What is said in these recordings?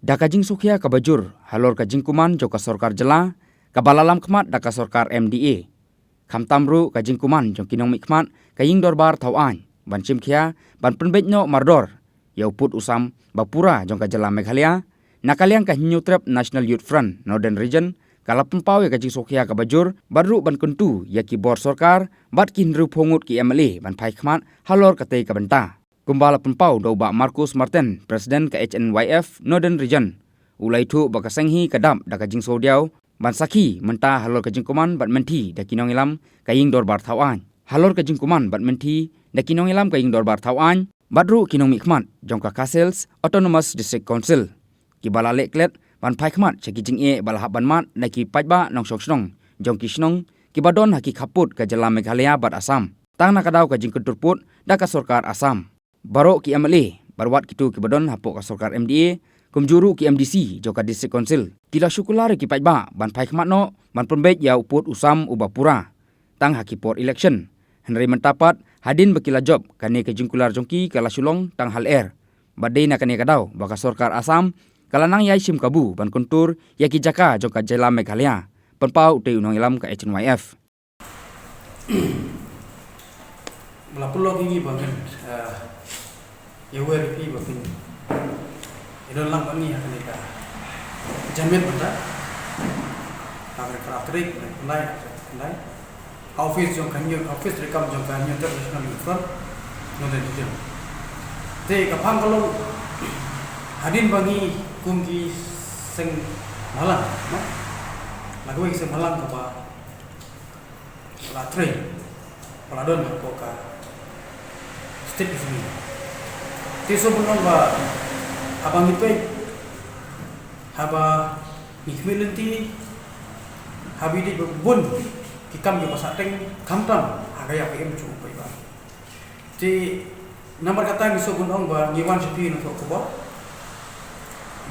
Daka jing sukhia ka bajur halor ka jing kuman joka sorkar jela ka balalam khmat daka sorkar MDA. Kham tamru ka jing kuman jong kinong mikmat ka ying dorbar thawan ban chimkhia ban penbet no mardor yau put usam bapura jong ka jela Meghalaya nakaliang ka New Trap National Youth Front Northern Region kalap pempau ya ka jing sukhia ka bajur baru ban kuntu ya ki bor sorkar bat kin ru phongut ki MLA ban phai khmat halor ka tei ka benta. Kumbala pempau do ba Marcus Martin, Presiden ke HNYF Northern Region. Ulai tu baka senghi kadam daka jing sodiau ban sakhi menta halor ka jing kuman bat menti da kinong ilam kaying dorbar thawan. Halor ka jing kuman bat menti da kinong ilam kaying dorbar thawan badru kinong mikmat jong ka Castles Autonomous District Council. Ki bala leklet ban phai khmat cheki jing e bala ban mat na ki pajba nong sok snong jong ki snong ki badon haki khaput ka jela Meghalaya bat Assam. Tang na kadau ka jing kunturput daka sorkar Assam. Barok ki MLA barwat kitu ki badon hapok ka sorkar MDA kumjuru ki MDC joka District Council kila syukular ki pajba ban phai khmat no ban pembet ya uput usam ubapura tang haki por election henry mentapat hadin bakila job kane ke jingkular jongki kala sulong tang hal air badai na kane kadau baka sorkar Assam kalanang yai sim kabu ban kontur ya ki jaka joka jela Meghalaya penpau te unong ilam ka HNYF Melapulau ini bangun ya WRP bakin idon lang kami akan ika jamin benda agar praktik pandai office jong kanyo office rekam jong kanyo international uniform Northern Region te kapang kalau hadin bagi kumki seng malang lagi seng malang kapa latre peladon poka state di sini tiso bunong ba abang itu haba nikmelenti habi di bun kikam jo pasateng kamtam agaya PM cu pai ba ti nomor kata tiso bunong ba ngiwan sepi no ko ba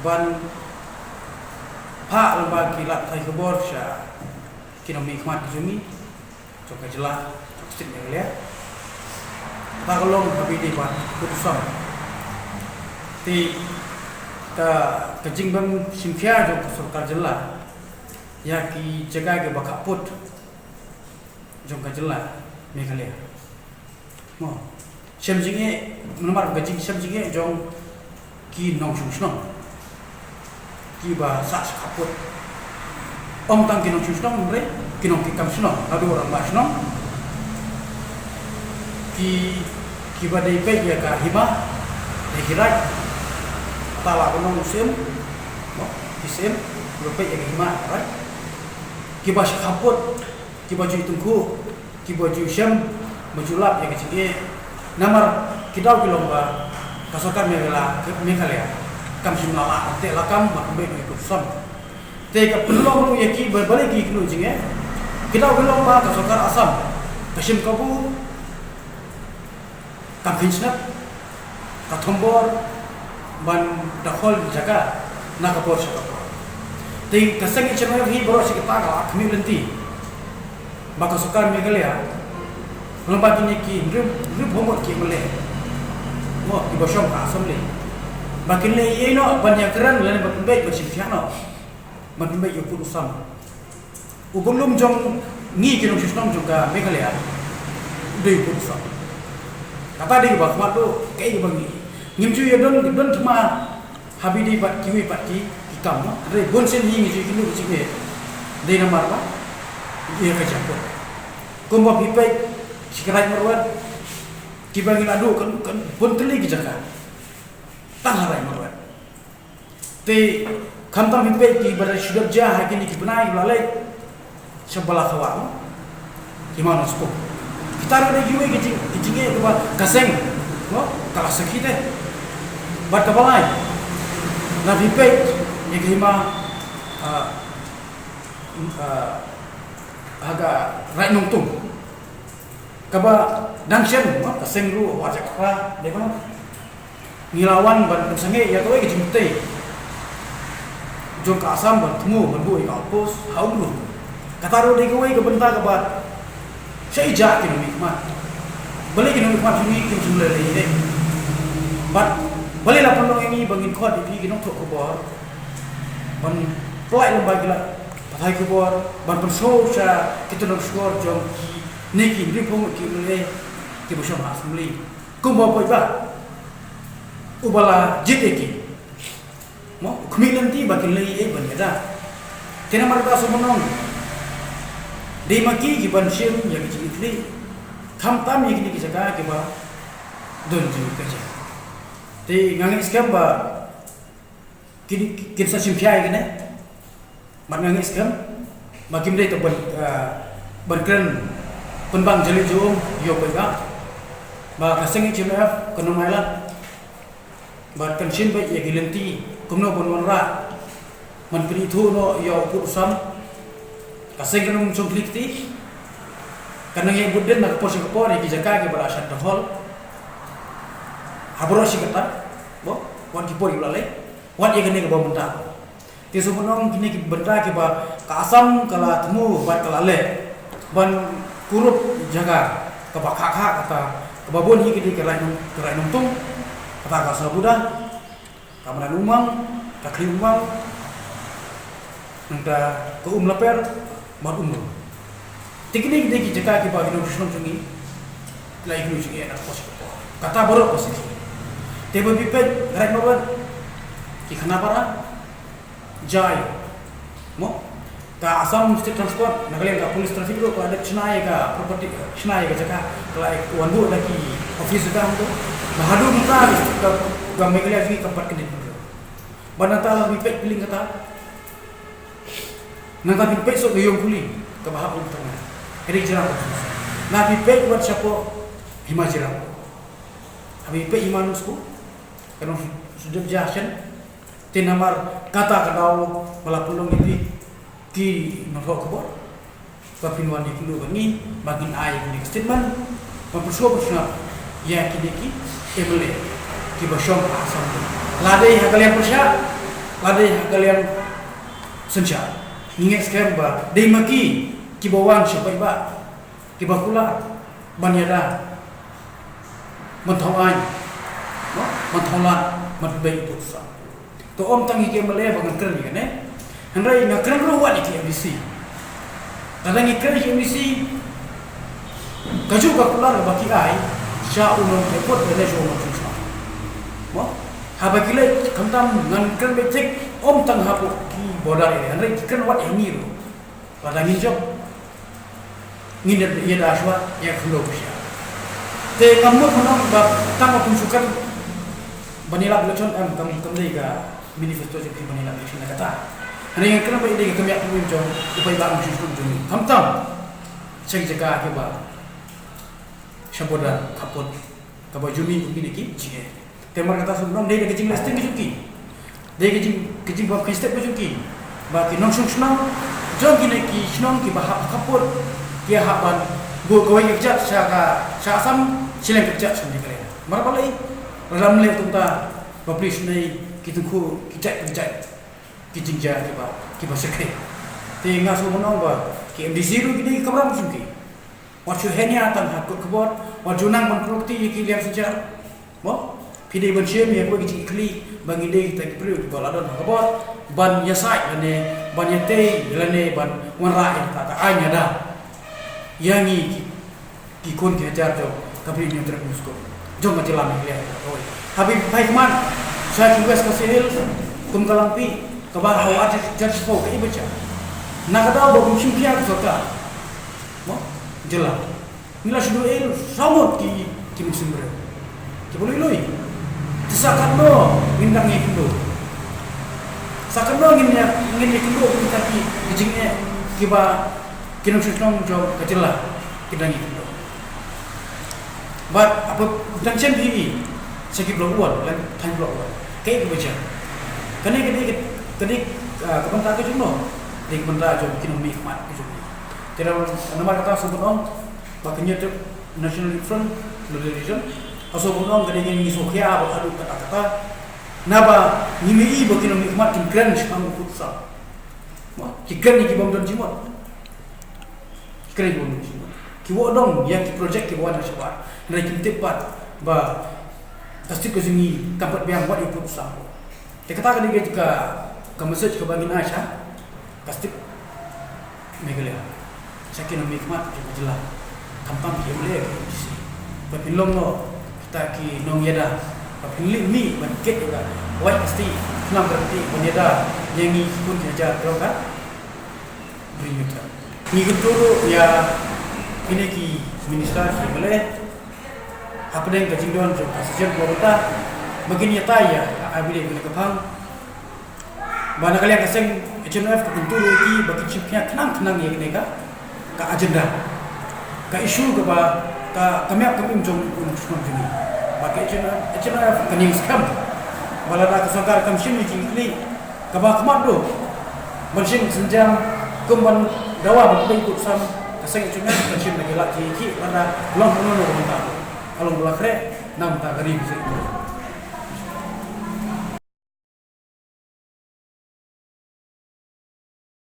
ban pa lomba kilat thai kebor sha kinomi khmat jumi coba jelas state Meghalaya takolong habi di ba putusam ti ka kajing bang simkhia jo sorkar jela ya ki jaga ke bakaput jong ka jela Meghalaya mo semjinge nomor kajing semjinge jong ki nong shung ki ba sa kaput om tang ki nong shung bre ki nong ki kam shung adu orang ba shung ki ba dei pe ya ka hima dei hirai tala ko nong sim no isim rupai yang hima right kiba khaput kiba ju tungku kiba ju syam majulap yang kecil namar kidau kilomba kasokan Meghalaya kam simlala te lakam makbe ko som te ka pelong ya ki berbalik ki knu jinge kidau kilomba kasokar Assam kasim kabu kam hinsnap katombor ban dakhol jaga nakapor sakapor ting kasang ichma hi boro sikita ga community baka sukar Meghalaya lomba kini ki ru bomot ki mole mo di bosom ka assembly bakin le yeno ban yakran lan ban baik bersifiano ban baik yo pusam ubulum jong ni kinong sistem juga Meghalaya dei pusam kata di bak matu kai bangi ngimju ya don cuma habidi bat kiwi pat ki kam re bonsen yi ngi kinu cikne de namar ba ye ka jakko kumba pipai sikrai marwat kibangin adu kan bon teli ki jaka tangarai marwat te khamtam pipai ki bar shudab ja hakini ki banai lalai sebelah kawan gimana suku kita ada jiwe ki jinge ba kaseng no kala sakhi de bat kabalai na pipai ni hima aga rai nongtung kaba dangsem kaseng ru wajak pa de ba ngilawan ban sange ya toy ki jimte jong ka Assam ban temu ban bui ka pos haulu kataro de ko ke benta ka ba sei ja ki ni ma balik ki ni ma jumi ki jumle le de bat balik la pondong ini bangin khot di ki nong thok ko ba ban plai lembaga la pathai kubor ban persho sa kita nak skor jom neki ripong ki le ki bosom assembly kumbo poi ba ubala jiteki mo kemilanti bagi lei ban ada kena marga sumonong di maki ki ban shim ya ki itli kham tam ye ki jaga ki ba don ji ka ja te ngang scam ba kini sa simpiai kene man ngang scam bagi mdai to ban kren penbang jeli jom yo ba ba kaseng chimna kono maila ba kan shin ba ye gilanti kumno bon ra man pri thu no yo pursam kaseng kanung chongklikti kanang yang budden nak porsi ko ni kijaka ke berasal dahol habro sikata bo wan ki pori lalai wan ye kene ke bamunta ti sumunong kini ki benda ke ba kasam kala temu bat kala le ban kurup jaga ke ba kakak kata ke babon hi kini kerai nung kata ka sabuda kamran umang ka kri umang nangda ke laper mat tikini ki jaga ki ba gino shnom chungi lai gino chungi na pos kata boro pos tebe bipet rai mabat ki khana para jai mo ka asam state transport nagale ka police traffic ro ada chnai ka property chnai ka jaga lai wanbu da ki office da mo bahadu muka ka megale ji tempat kedit banata bipet piling kata nangka bipet so gayong kuli ka bahap utang Kiri jirang nabi pe buat siapa hima jirang abi pe imanusku kalau sudah jasen tinamar kata kadau malapulong ini ki nafok kubor papinwan di kulu bani bagin ai ni statement mempersuap ya kidiki ebele ki basyom asam ladai hakalian persya ladai hakalian senja ninget scam ba dei maki kibawang siapa iba kibakula banyada mentawai mentawlan matbai pusa to om tangi ke male bangan keren ni ne handrai na keren ro wani ki MBC dalangi keren ki MBC kaju bakula baki ai sha unon ke pot bele jo mo chusa mo habakile kamtam ngan keren becek om tang hapu ki bodar ni handrai keren wat yang ni ro dalangi job nginer ia dah aswa yang belum sya. Te kamu menang bab tang pun sukan banila belacon kamu ka manifesto je banila belacon kata. Hari yang kenapa ini kami akan muncul upaya bang muncul juni. Kamtam saya jaga ke ba syabodan kapot kaba jumi ini ki jige. Tema kata sebelum dia kecing listing kejuki. Dia kecing bab step kejuki. Ba ki nong senang jom kini ki senang ki bahap kapot dia haban go go yang kerja saya asam silang kerja sendiri kali. Marah balai dalam leh tunta publish ni kita ku kerja kijingja kita sekai. Tengah semua orang ba ki MDC ru kini kamera musuki. Waju hanya tan hakut kebor waju nang menprodukti ki liam sejar. Mo pidai benciam yang ko ki kli bangi dei kita perlu baladon kebor ban yasai lane ban yate lane ban wanra ta anya dah yangi ki kon ke ajar jo kabri ni terus musko jo majelam ni oi habib baikman saya request ke sihil kum kalampi ke bahau ada judge po ke ibaca nak ada bo musim kia sota mo jelam mila suduel samut ki musim ber ki boleh loi tisakan no ngindang ni kindo sakan no ngin kindo kita ki jingnya ki ba kinong susong jo kecillah kita ni kindo but apa dan chen bi segi blok wal dan time blok wal kayak baca kene kebentar ke juno di kebentar jo kinong nikmat ke juno tidak nama kata sebelum makanya tu national front religion aso bunong kene ni sokhia ba adu kata naba nimi bo kinong nikmat kin grand kamu putsa mo kikan ni kibom don jimot kira ibu ni kiwo dong yang projek kiwo na siapa nai kimtepat ba pasti ko sini kampat biang buat ibu usaha te kata kan dia juga kamasaj ke bangin Aisyah pasti megalya sakin mikmat ke jela kampam ke boleh ke sini papilong no kita ki nong yada papilin mi banket juga wai pasti nam berarti banyada nyanyi pun jajar kan berimuta ni guturu ya ini ki minister ki boleh apa yang kejingduan jo sejak bota begini ya abile ke kapang bana kalian kaseng HMF guturu ki bagi chipnya tenang ya kene ka agenda ka isu ke ba kami akan jom ini bagi HMF kening skam bala da kasokar kam shimi ni ka ba kamado bersin senjam kumban dawa berpeng kutsam kaseng HMF kecil lagi lagi ki pada long long long kalau belakre nam tak gari bisa